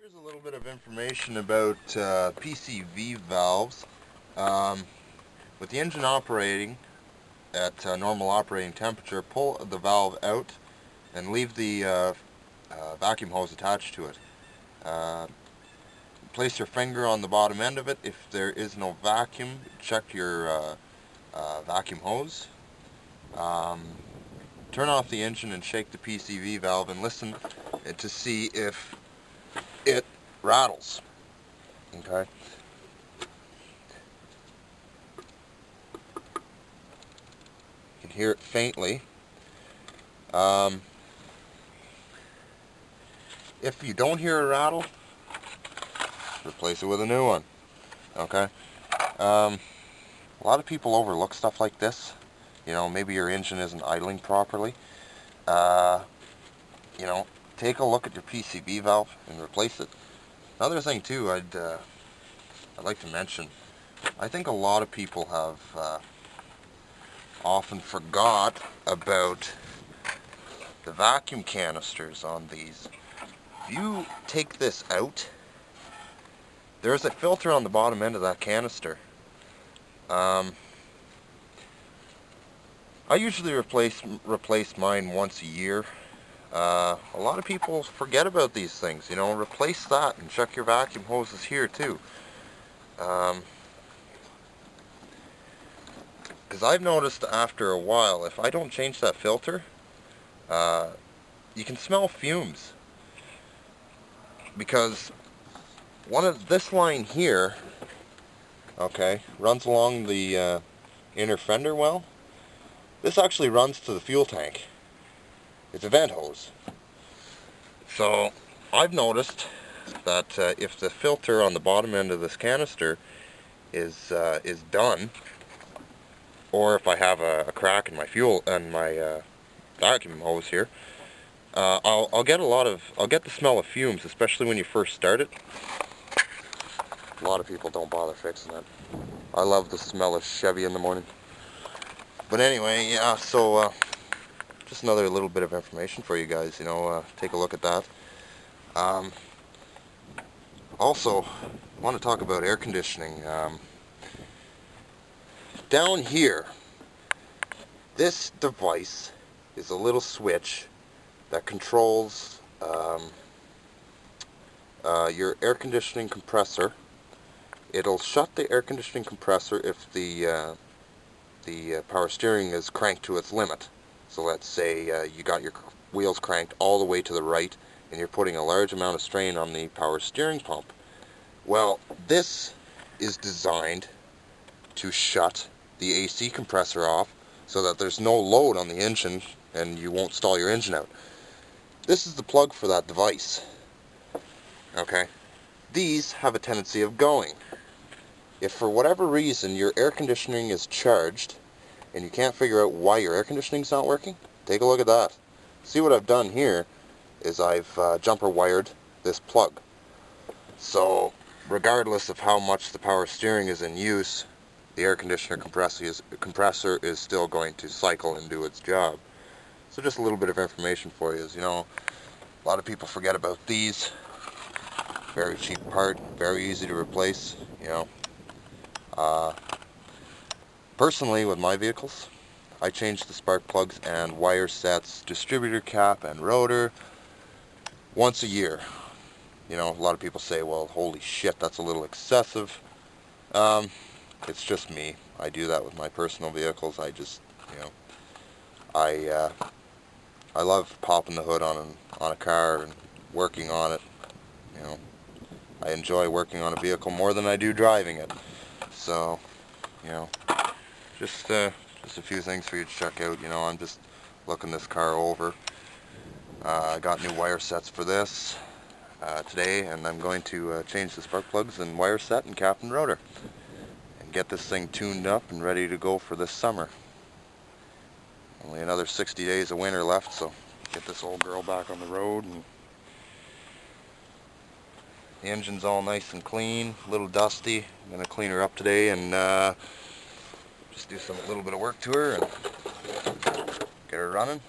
Here's a little bit of information about PCV valves. With the engine operating at normal operating temperature, pull the valve out and leave the vacuum hose attached to it. Place your finger on the bottom end of it. If there is no vacuum, check your vacuum hose. Turn off the engine and shake the PCV valve and listen to see if it rattles. Okay. You can hear it faintly. If you don't hear a rattle, replace it with a new one. Okay. A lot of people overlook stuff like this. You know, maybe your engine isn't idling properly. You know, take a look at your PCV valve and replace it. Another thing too, I'd like to mention, I think a lot of people have often forgot about the vacuum canisters on these. If you take this out, there's a filter on the bottom end of that canister. I usually replace mine once a year. A lot of people forget about these things, you know. Replace that and check your vacuum hoses here too. Because I've noticed after a while, if I don't change that filter, you can smell fumes. Because one of this line here, okay, runs along the inner fender well. This actually runs to the fuel tank. It's a vent hose. So I've noticed that if the filter on the bottom end of this canister is done, or if I have a crack in my fuel and my vacuum hose here, I'll get the smell of fumes, especially when you first start it. A lot of people don't bother fixing it. I love the smell of Chevy in the morning. But anyway, yeah, so just another little bit of information for you guys, you know, take a look at that. Also, I want to talk about air conditioning. Down here, this device is a little switch that controls your air conditioning compressor. It'll shut the air conditioning compressor if the power steering is cranked to its limit. So let's say you got your wheels cranked all the way to the right and you're putting a large amount of strain on the power steering pump. Well, this is designed to shut the AC compressor off so that there's no load on the engine and you won't stall your engine out. This is the plug for that device. Okay? These have a tendency of going. If for whatever reason your air conditioning is charged and you can't figure out why your air conditioning's not working, take a look at that. See, what I've done here is I've jumper wired this plug. So regardless of how much the power steering is in use, the air conditioner compressor is still going to cycle and do its job. So just a little bit of information for you is, you know, a lot of people forget about these. Very cheap part, very easy to replace, you know. Personally, with my vehicles, I change the spark plugs and wire sets, distributor cap and rotor once a year. You know, a lot of people say, well, holy shit, that's a little excessive. It's just me. I do that with my personal vehicles. I just, you know, I love popping the hood on a car and working on it. You know, I enjoy working on a vehicle more than I do driving it. So, you know, just a few things for you to check out. You know, I'm just looking this car over. I got new wire sets for this today, and I'm going to change the spark plugs and wire set and cap and rotor and get this thing tuned up and ready to go for this summer. Only another 60 days of winter left, so get this old girl back on the road. And the engine's all nice and clean, a little dusty. I'm going to clean her up today and just do a little bit of work to her and get her running.